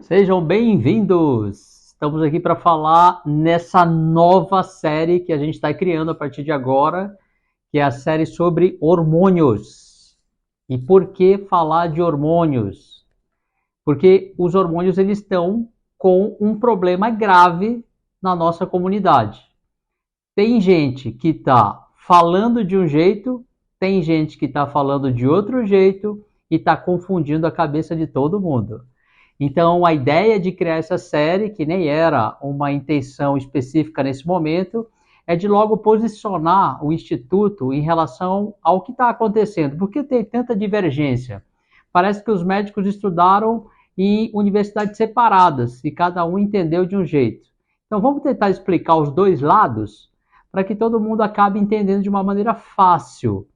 Sejam bem-vindos! Estamos aqui para falar nessa nova série que a gente está criando a partir de agora, que é a série sobre hormônios. E por que falar de hormônios? Porque os hormônios eles estão com um problema grave na nossa comunidade. Tem gente que está falando de um jeito, tem gente que está falando de outro jeito e está confundindo a cabeça de todo mundo. Então, a ideia de criar essa série, que nem era uma intenção específica nesse momento, é de logo posicionar o Instituto em relação ao que está acontecendo. Por que tem tanta divergência? Parece que os médicos estudaram em universidades separadas e cada um entendeu de um jeito. Então, vamos tentar explicar os dois lados para que todo mundo acabe entendendo de uma maneira fácil.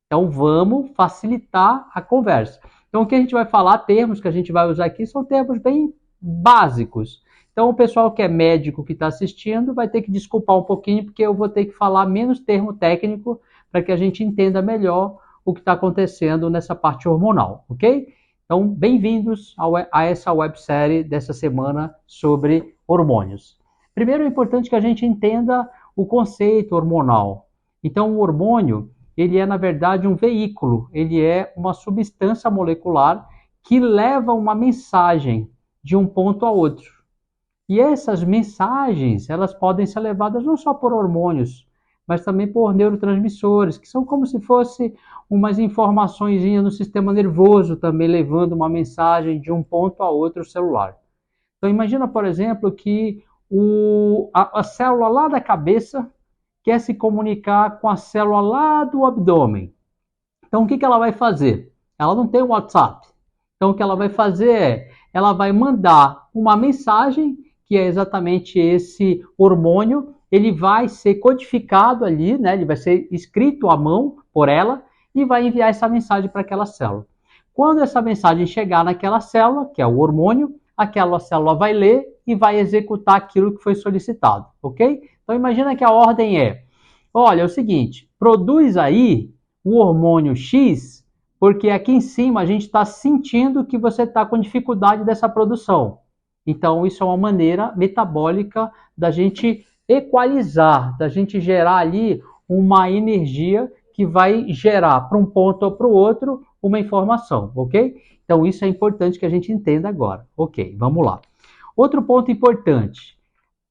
Então, vamos facilitar a conversa. Então, o que a gente vai falar, termos que a gente vai usar aqui, são termos bem básicos. Então, o pessoal que é médico que está assistindo vai ter que desculpar um pouquinho, porque eu vou ter que falar menos termo técnico para que a gente entenda melhor o que está acontecendo nessa parte hormonal, ok? Então, bem-vindos a essa websérie dessa semana sobre hormônios. Primeiro, é importante que a gente entenda o conceito hormonal. Então, o hormônio ele é, na verdade, um veículo, ele é uma substância molecular que leva uma mensagem de um ponto a outro. E essas mensagens, elas podem ser levadas não só por hormônios, mas também por neurotransmissores, que são como se fosse umas informações no sistema nervoso, também levando uma mensagem de um ponto a outro celular. Então imagina, por exemplo, que a célula lá da cabeça quer se comunicar com a célula lá do abdômen. Então, o que ela vai fazer? Ela não tem o WhatsApp. Então, o que ela vai fazer é, ela vai mandar uma mensagem, que é exatamente esse hormônio, ele vai ser codificado ali, né? Ele vai ser escrito à mão por ela e vai enviar essa mensagem para aquela célula. Quando essa mensagem chegar naquela célula, que é o hormônio, aquela célula vai ler e vai executar aquilo que foi solicitado, ok? Então imagina que a ordem é, olha, é o seguinte, produz aí o hormônio X, porque aqui em cima a gente está sentindo que você está com dificuldade dessa produção. Então isso é uma maneira metabólica da gente equalizar, da gente gerar ali uma energia que vai gerar para um ponto ou para o outro uma informação, ok? Então isso é importante que a gente entenda agora. Ok, vamos lá. Outro ponto importante,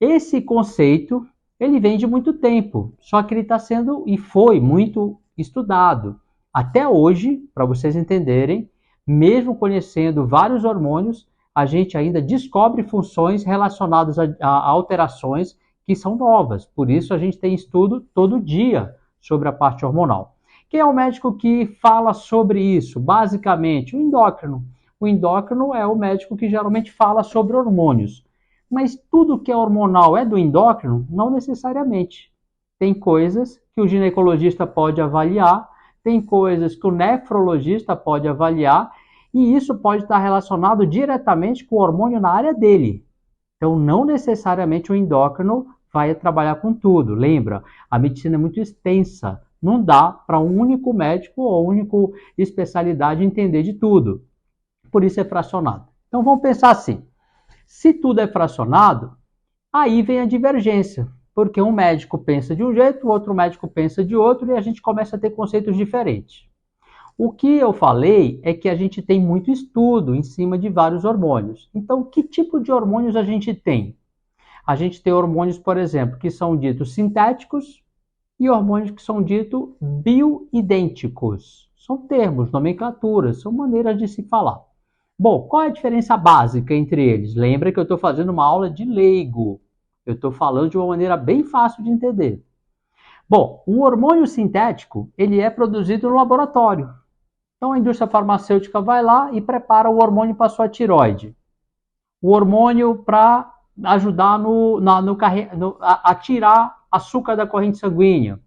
esse conceito ele vem de muito tempo, só que ele está sendo e foi muito estudado. Até hoje, para vocês entenderem, mesmo conhecendo vários hormônios, a gente ainda descobre funções relacionadas a alterações que são novas. Por isso a gente tem estudo todo dia sobre a parte hormonal. Quem é o médico que fala sobre isso? Basicamente, o endócrino. O endócrino é o médico que geralmente fala sobre hormônios. Mas tudo que é hormonal é do endócrino? Não necessariamente. Tem coisas que o ginecologista pode avaliar, tem coisas que o nefrologista pode avaliar, e isso pode estar relacionado diretamente com o hormônio na área dele. Então, não necessariamente o endócrino vai trabalhar com tudo. Lembra, a medicina é muito extensa. Não dá para um único médico ou única especialidade entender de tudo. Por isso é fracionado. Então, vamos pensar assim. Se tudo é fracionado, aí vem a divergência, porque um médico pensa de um jeito, o outro médico pensa de outro, e a gente começa a ter conceitos diferentes. O que eu falei é que a gente tem muito estudo em cima de vários hormônios. Então, que tipo de hormônios a gente tem? A gente tem hormônios, por exemplo, que são ditos sintéticos e hormônios que são ditos bioidênticos. São termos, nomenclaturas, são maneiras de se falar. Bom, qual é a diferença básica entre eles? Lembra que eu estou fazendo uma aula de leigo. Eu estou falando de uma maneira bem fácil de entender. Bom, o hormônio sintético, ele é produzido no laboratório. Então a indústria farmacêutica vai lá e prepara o hormônio para sua tiroide. O hormônio para ajudar a tirar açúcar da corrente sanguínea.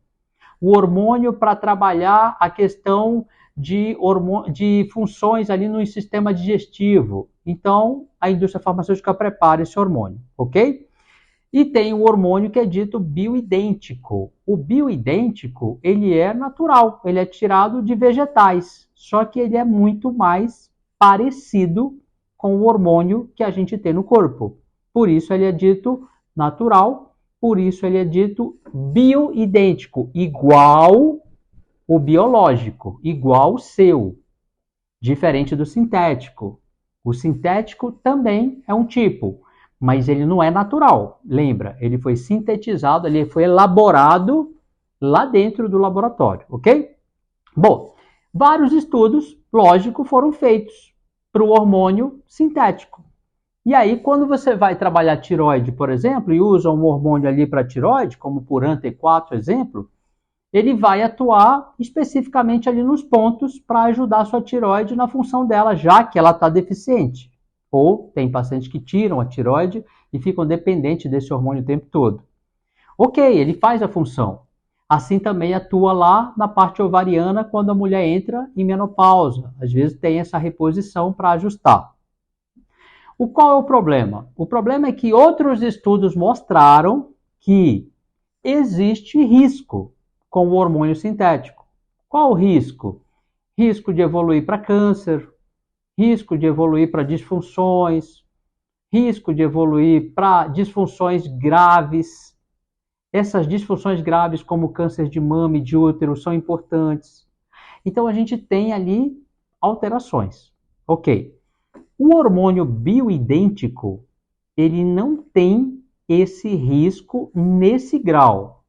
O hormônio para trabalhar a questão de funções ali no sistema digestivo. Então, a indústria farmacêutica prepara esse hormônio, ok? E tem o hormônio que é dito bioidêntico. O bioidêntico, ele é natural, ele é tirado de vegetais, só que ele é muito mais parecido com o hormônio que a gente tem no corpo. Por isso ele é dito natural, por isso ele é dito bioidêntico, igual o biológico, igual o seu, diferente do sintético. O sintético também é um tipo, mas ele não é natural. Lembra, ele foi sintetizado, ele foi elaborado lá dentro do laboratório, ok? Bom, vários estudos, lógico, foram feitos para o hormônio sintético. E aí, quando você vai trabalhar tireoide, por exemplo, e usa um hormônio ali para tireoide, como por T4, exemplo, ele vai atuar especificamente ali nos pontos para ajudar a sua tireoide na função dela, já que ela está deficiente. Ou tem pacientes que tiram a tireoide e ficam dependentes desse hormônio o tempo todo. Ok, ele faz a função. Assim também atua lá na parte ovariana quando a mulher entra em menopausa. Às vezes tem essa reposição para ajustar. Qual é o problema? O problema é que outros estudos mostraram que existe risco com o hormônio sintético. Qual o risco? Risco de evoluir para câncer, risco de evoluir para disfunções, risco de evoluir para disfunções graves. Essas disfunções graves, como câncer de mama e de útero, são importantes. Então a gente tem ali alterações. Ok. O hormônio bioidêntico, ele não tem esse risco nesse grau.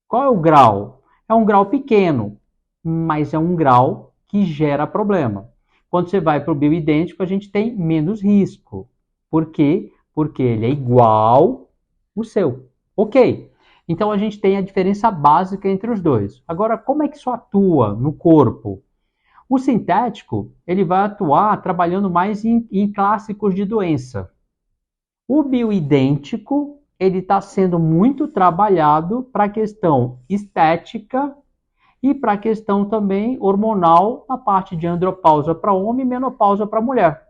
Qual é o grau? É um grau pequeno, mas é um grau que gera problema. Quando você vai para o bioidêntico, a gente tem menos risco. Por quê? Porque ele é igual o seu. Ok. Então a gente tem a diferença básica entre os dois. Agora, como é que isso atua no corpo? O sintético, ele vai atuar trabalhando mais em clássicos de doença. O bioidêntico, ele está sendo muito trabalhado para a questão estética e para a questão também hormonal, na parte de andropausa para homem e menopausa para mulher.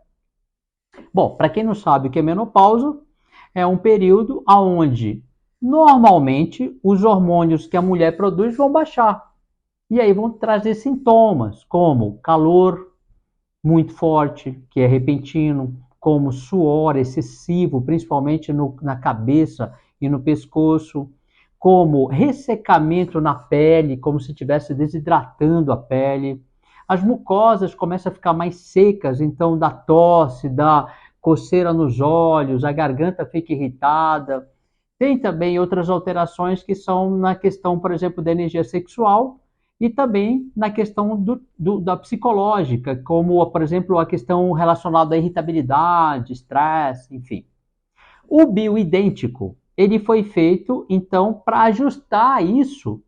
Bom, para quem não sabe o que é menopausa, é um período onde normalmente os hormônios que a mulher produz vão baixar. E aí vão trazer sintomas como calor muito forte, que é repentino, como suor excessivo, principalmente na cabeça e no pescoço, como ressecamento na pele, como se estivesse desidratando a pele. As mucosas começam a ficar mais secas, então dá tosse, dá coceira nos olhos, a garganta fica irritada. Tem também outras alterações que são na questão, por exemplo, da energia sexual e também na questão da psicológica, como, por exemplo, a questão relacionada à irritabilidade, estresse, enfim. O bioidêntico, ele foi feito, então, para ajustar isso,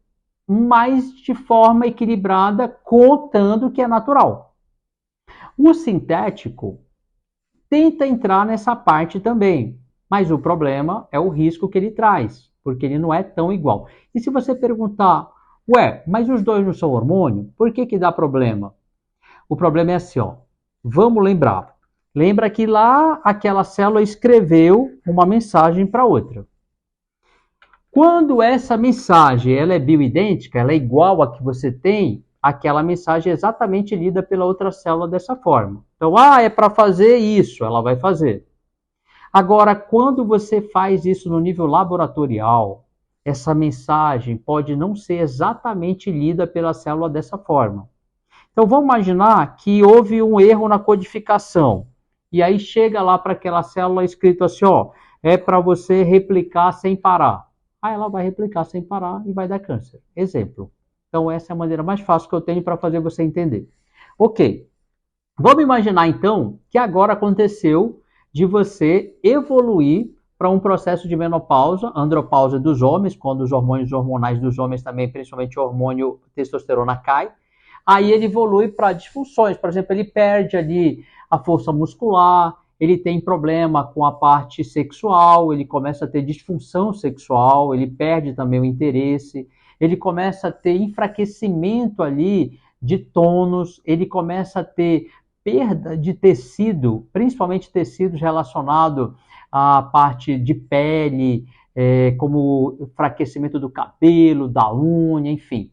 mas de forma equilibrada, contando que é natural. O sintético tenta entrar nessa parte também, mas o problema é o risco que ele traz, porque ele não é tão igual. E se você perguntar, ué, mas os dois não são hormônio? Por que dá problema? O problema é assim, ó. Vamos lembrar. Lembra que lá aquela célula escreveu uma mensagem para outra. Quando essa mensagem ela é bioidêntica, ela é igual a que você tem, aquela mensagem é exatamente lida pela outra célula dessa forma. Então, é para fazer isso, ela vai fazer. Agora, quando você faz isso no nível laboratorial, essa mensagem pode não ser exatamente lida pela célula dessa forma. Então, vamos imaginar que houve um erro na codificação. E aí chega lá para aquela célula escrito assim, ó, é para você replicar sem parar. Aí ela vai replicar sem parar e vai dar câncer. Exemplo. Então, essa é a maneira mais fácil que eu tenho para fazer você entender. Ok. Vamos imaginar, então, que agora aconteceu de você evoluir para um processo de menopausa, andropausa dos homens, quando os hormônios hormonais dos homens também, principalmente o hormônio testosterona cai. Aí ele evolui para disfunções, por exemplo, ele perde ali a força muscular, ele tem problema com a parte sexual, ele começa a ter disfunção sexual, ele perde também o interesse, ele começa a ter enfraquecimento ali de tônus, ele começa a ter perda de tecido, principalmente tecidos relacionados à parte de pele, como enfraquecimento do cabelo, da unha, enfim.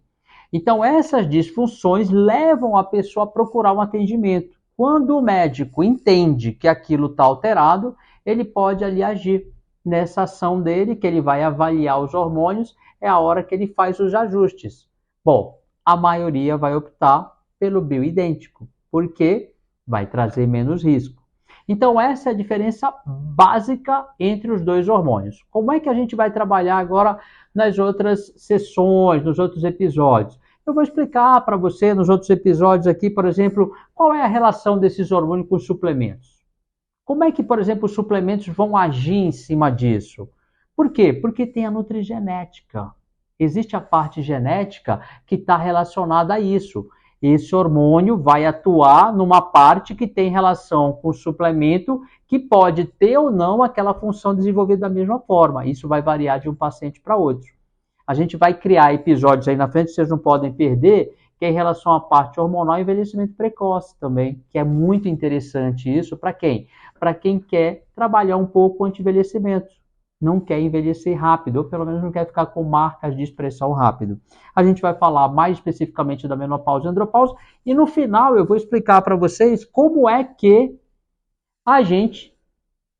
Então, essas disfunções levam a pessoa a procurar um atendimento. Quando o médico entende que aquilo está alterado, ele pode ali agir nessa ação dele, que ele vai avaliar os hormônios, é a hora que ele faz os ajustes. Bom, a maioria vai optar pelo bioidêntico, porque vai trazer menos risco. Então, essa é a diferença básica entre os dois hormônios. Como é que a gente vai trabalhar agora nas outras sessões, nos outros episódios? Eu vou explicar para você nos outros episódios aqui, por exemplo, qual é a relação desses hormônios com os suplementos. Como é que, por exemplo, os suplementos vão agir em cima disso? Por quê? Porque tem a nutrigenética. Existe a parte genética que está relacionada a isso. Esse hormônio vai atuar numa parte que tem relação com o suplemento, que pode ter ou não aquela função desenvolvida da mesma forma. Isso vai variar de um paciente para outro. A gente vai criar episódios aí na frente, vocês não podem perder, que é em relação à parte hormonal e envelhecimento precoce também, que é muito interessante isso para quem? Para quem quer trabalhar um pouco o anti-envelhecimento, não quer envelhecer rápido, ou pelo menos não quer ficar com marcas de expressão rápido. A gente vai falar mais especificamente da menopausa e andropausa, e no final eu vou explicar para vocês como é que a gente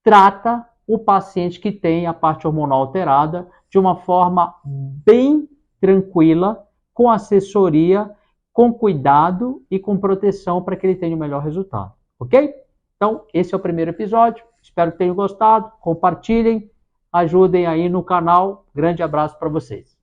trata o paciente que tem a parte hormonal alterada de uma forma bem tranquila, com assessoria, com cuidado e com proteção para que ele tenha o melhor resultado, ok? Então, esse é o primeiro episódio. Espero que tenham gostado. Compartilhem, ajudem aí no canal. Grande abraço para vocês.